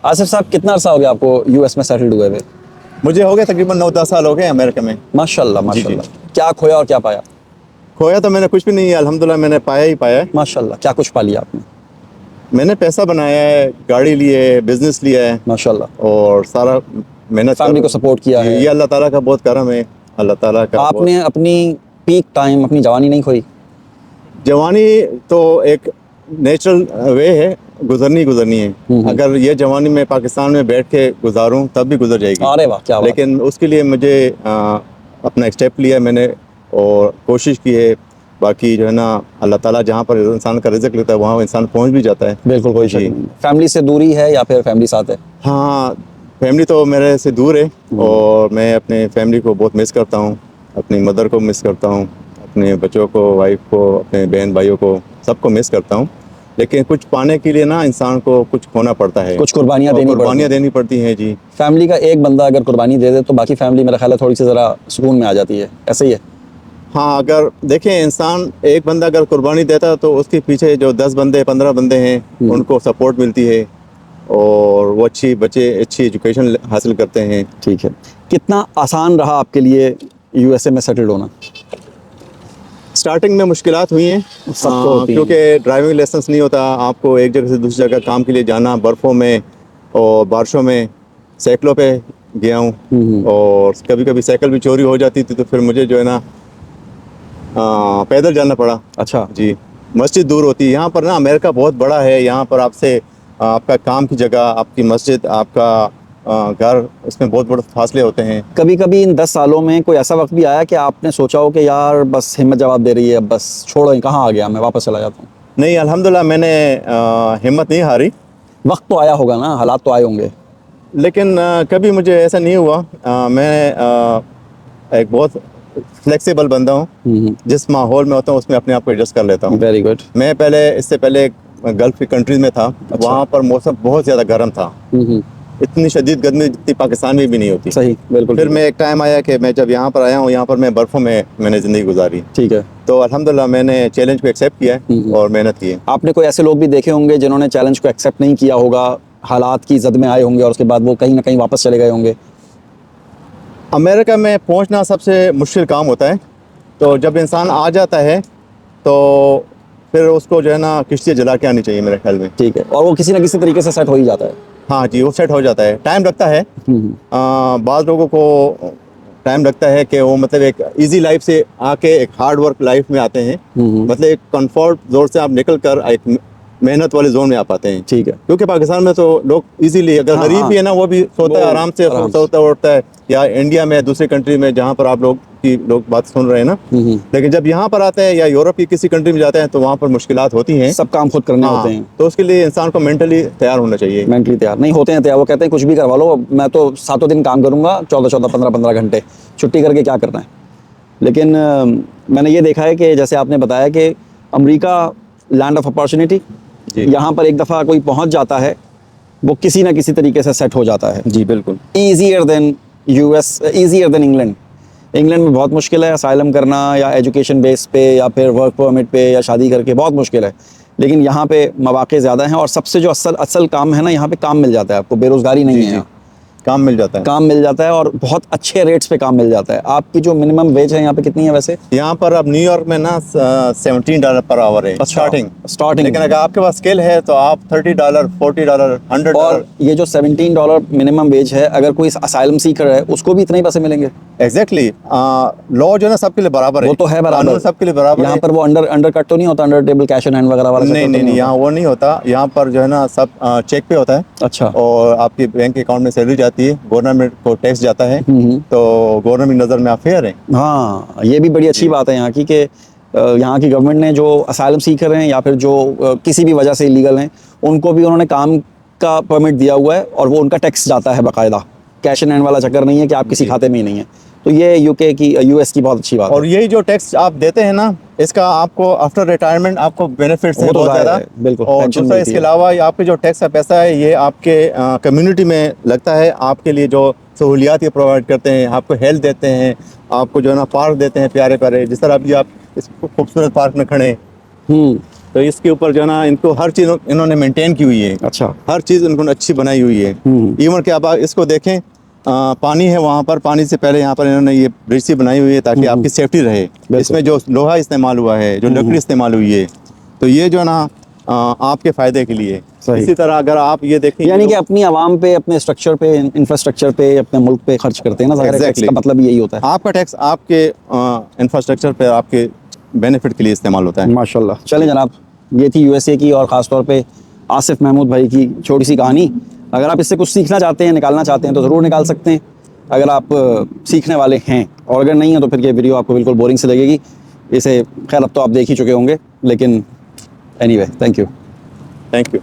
आसिफ साहब, कितना अर्सा हो गया आपको यूएस में सेटल्ड हुए हुए? मुझे हो गया तकरीबन 9-10 साल हो गए अमेरिका में। माशाल्लाह जी, जी। माशाल्लाह। क्या खोया और क्या पाया? खोया तो मैंने कुछ भी नहीं है, अल्हम्दुलिल्लाह मैंने पाया ही पाया है। माशाल्लाह, क्या कुछ पा लिया आपने? मैंने पैसा बनाया है, गाड़ी ली है, बिजनेस लिया है माशाल्लाह। और सारा मेहनत फैमिली को सपोर्ट किया जी, है। ये अल्लाह ताला का बहुत करम है। अल्लाह ताला का आपने अपनी पीक टाइम, अपनी जवानी नहीं खोई? जवानी तो एक नेचुरल वे है, गुजरनी है। अगर ये जवानी मैं पाकिस्तान में बैठ के गुजारूं तब भी गुजर जाएगी। अरे वाह, क्या बात। लेकिन उसके लिए मुझे अपना एक स्टेप लिया मैंने और कोशिश की है। बाकी जो है ना, अल्लाह ताला जहाँ पर इंसान का रिज़्क लेता है वहाँ इंसान पहुँच भी जाता है। बिल्कुल, कोई शक जी। नहीं। फैमिली से दूरी है या फिर फैमिली साथ है? हाँ, फैमिली तो मेरे से दूर है और मैं अपने फैमिली को बहुत मिस करता हूँ। अपनी मदर को मिस करता हूँ, अपने बच्चों को, वाइफ को, अपने बहन भाइयों को, सबको मिस करता हूँ। लेकिन कुछ पाने के लिए ना इंसान को कुछ खोना पड़ता है, कुछ कुर्बानियाँ देनी पड़ती हैं। जी, फैमिली का एक बंदा अगर कुर्बानी दे दे तो बाकी फैमिली मेरा ख्याल है थोड़ी सी ज़रा सुकून में आ जाती है, ऐसे ही है? हाँ, अगर देखें इंसान एक बंदा अगर कुर्बानी देता है तो उसके पीछे जो 10 बंदे 15 बंदे हैं उनको सपोर्ट मिलती है और वो अच्छी एजुकेशन हासिल करते हैं। ठीक है। कितना आसान रहा आपके लिए यूएसए में सेटल्ड होना? स्टार्टिंग में मुश्किलात हुई हैं, सबको होती हैं। क्योंकि ड्राइविंग लाइसेंस नहीं होता। आपको एक जगह से दूसरी जगह काम के लिए जाना, बर्फ़ों में और बारिशों में साइकिलों पे गया हूँ और कभी कभी साइकिल भी चोरी हो जाती थी तो फिर मुझे जो है ना पैदल जाना पड़ा। अच्छा। जी, मस्जिद दूर होती है। यहाँ पर ना अमेरिका बहुत बड़ा है, यहाँ पर आपसे आपका काम की जगह, आपकी मस्जिद, आपका घर, इसमें बहुत बड़े फासले होते हैं। कभी कभी इन 10 सालों में कोई ऐसा वक्त भी आया कि आपने सोचा हो कि यार बस हिम्मत जवाब दे रही है, बस छोड़ो, कहाँ आ गया, मैं वापस चला जाता हूँ? नहीं, अल्हम्दुलिल्लाह मैंने हिम्मत नहीं हारी। वक्त तो आया होगा ना, हालात तो आए होंगे। लेकिन कभी मुझे ऐसा नहीं हुआ। मैं एक बहुत फ्लेक्सिबल बंदा हूँ। जिस माहौल में होता हूँ उसमें अपने आप को एडजस्ट कर लेता हूँ। Very good. मैं इससे पहले गल्फ़ की कंट्रीज़ में था। वहाँ पर मौसम बहुत ज़्यादा गर्म था। इतनी शदीद गर्मी जितनी पाकिस्तान में भी नहीं होती। सही, बिल्कुल। फिर मैं एक टाइम आया कि मैं जब यहाँ पर आया हूँ, यहाँ पर मैं बर्फ़ों में मैंने ज़िंदगी गुजारी। ठीक है। तो अल्हम्दुलिल्लाह मैंने चैलेंज को एक्सेप्ट किया है और मेहनत की है। आपने कोई ऐसे लोग भी देखे होंगे जिन्होंने चैलेंज को एक्सेप्ट नहीं किया होगा, हालात की जद में आए होंगे और उसके बाद वो कहीं ना कहीं वापस चले गए होंगे? अमेरिका में पहुंचना सबसे मुश्किल काम होता है। तो जब इंसान आ जाता है तो फिर उसको जो है ना किश्ती जला के आनी चाहिए मेरे ख्याल में। ठीक है, और वो किसी ना किसी तरीके से सेट हो ही जाता है। हाँ जी, वो सेट हो जाता है, टाइम लगता है। बाज़ लोगों को टाइम लगता है कि वो मतलब एक इजी लाइफ से आके एक हार्ड वर्क लाइफ में आते हैं। मतलब एक कंफर्ट जोन से आप निकल कर एक मेहनत वाले जोन में आ पाते हैं। ठीक है। क्योंकि पाकिस्तान में तो लोग इजीली, अगर गरीब भी है ना वो भी सोता है आराम से, सोता उठता है। या इंडिया में, दूसरी कंट्री में जहाँ पर आप लोग बात सुन रहे हैं ना, लेकिन जब यहाँ पर आते हैं या यूरोप की किसी कंट्री में जाते हैं तो वहाँ पर मुश्किलात होती हैं। सब काम खुद करने होते हैं। तो उसके लिए इंसान को मेंटली तैयार होना चाहिए। मेंटली तैयार नहीं होते हैं तैयार, वो कहते हैं कुछ भी करवा लो, मैं तो 7 दिन काम करूंगा, 14 15 घंटे छुट्टी करके क्या करना है। लेकिन मैंने ये देखा है कि जैसे आपने बताया कि अमेरिका लैंड ऑफ अपॉर्चुनिटी, यहाँ पर एक दफ़ा कोई पहुँच जाता है वो किसी ना किसी तरीके से सेट हो जाता है। जी बिल्कुल। Easier than US, easier than England. England में बहुत मुश्किल है असाइलम करना, या एजुकेशन बेस पे, या फिर वर्क परमिट पे, या शादी करके, बहुत मुश्किल है। लेकिन यहाँ पे मौक़े ज़्यादा हैं और सबसे जो असल काम है ना, यहाँ पे काम मिल जाता है आपको, बेरोज़गारी नहीं है। काम मिल जाता है, काम मिल जाता है और बहुत अच्छे रेट्स पे काम मिल जाता है। आपकी जो मिनिमम वेज है यहाँ पे कितनी है वैसे? यहाँ पर अब न्यूयॉर्क में ना $17 पर आवर है स्टार्टिंग। लेकिन अगर आपके पास स्किल है तो आप $30, $40, $100। और ये जो $17 मिनिमम वेज है, अगर कोई असाइलम सीकर है उसको भी इतने ही पैसे मिलेंगे? एग्जैक्टली। लॉ जो है ना सबके लिए बराबर है। वो तो है बराबर, सबके लिए बराबर। यहाँ पर वो अंडर कट तो नहीं होता, under table cash in hand वगैरह वाला? नहीं, यहाँ वो नहीं होता। यहाँ पर जो है ना सब चेक पे होता है। अच्छा। और आपके बैंक अकाउंट में सैलरी जाती है, गवर्नमेंट को टैक्स जाता है, तो गवर्नमेंट नज़र में आप फेयर हैं। हाँ, ये भी बड़ी अच्छी बात है यहाँ की कि यहाँ की गवर्नमेंट ने जो असाइलम सीकर हैं या फिर जो किसी भी वजह से इलीगल हैं, उनको भी उन्होंने काम का परमिट दिया हुआ है और वो उनका टैक्स जाता है बाकायदा। कैश इन हैंड वाला चक्कर नहीं है कि आप किसी खाते में ही नहीं है। तो ये यूएस की बहुत अच्छी बात है। और यही जो टैक्स आप देते हैं ना, इसका आपको आफ्टर रिटायरमेंट आपको बेनिफिट्स हैं बहुत ज़्यादा। बिल्कुल। और दूसरा इसके अलावा आपके जो टैक्स का पैसा है ये आपके कम्युनिटी में लगता है, आपके लिए जो सहूलियात ये प्रोवाइड करते हैं, आपको हेल्थ देते हैं, आपको जो है ना पार्क देते हैं प्यारे प्यारे, जिस तरह अभी आप इस खूबसूरत पार्क में खड़े हैं। तो इसके ऊपर जो है ना इनको हर चीज़ इन्होंने मेंटेन की हुई है, अच्छा। हर चीज़ इन्होंने अच्छी बनाई हुई है। इवन कि आप इसको देखें, पानी है वहाँ पर, पानी से पहले यहाँ पर इन्होंने ये ब्रिज सी बनाई हुई है ताकि आपकी सेफ्टी रहे। इसमें जो लोहा इस्तेमाल हुआ है, जो लकड़ी इस्तेमाल हुई है, तो ये जो है ना आपके फ़ायदे के लिए। सही। इसी तरह अगर आप ये देखें, यानी कि अपनी आवाम पे, अपने स्ट्रक्चर पे, इंफ्रास्ट्रक्चर पे, अपने मुल्क पे खर्च करते हैं ना, ज़ाहिर है टैक्स का मतलब यही होता है। आपका टैक्स आपके इंफ्रास्ट्रक्चर पे, आपके बेनिफिट के लिए इस्तेमाल होता है। माशाल्लाह। चलें जनाब, ये थी यूएसए की और ख़ास तौर पे आसिफ महमूद भाई की छोटी सी कहानी। अगर आप इससे कुछ सीखना चाहते हैं, निकालना चाहते हैं, तो ज़रूर निकाल सकते हैं अगर आप सीखने वाले हैं, और अगर नहीं है तो फिर ये वीडियो आपको बिल्कुल बोरिंग से लगेगी। इसे खैर अब तो आप देख ही चुके होंगे, लेकिन anyway, thank you. Thank you.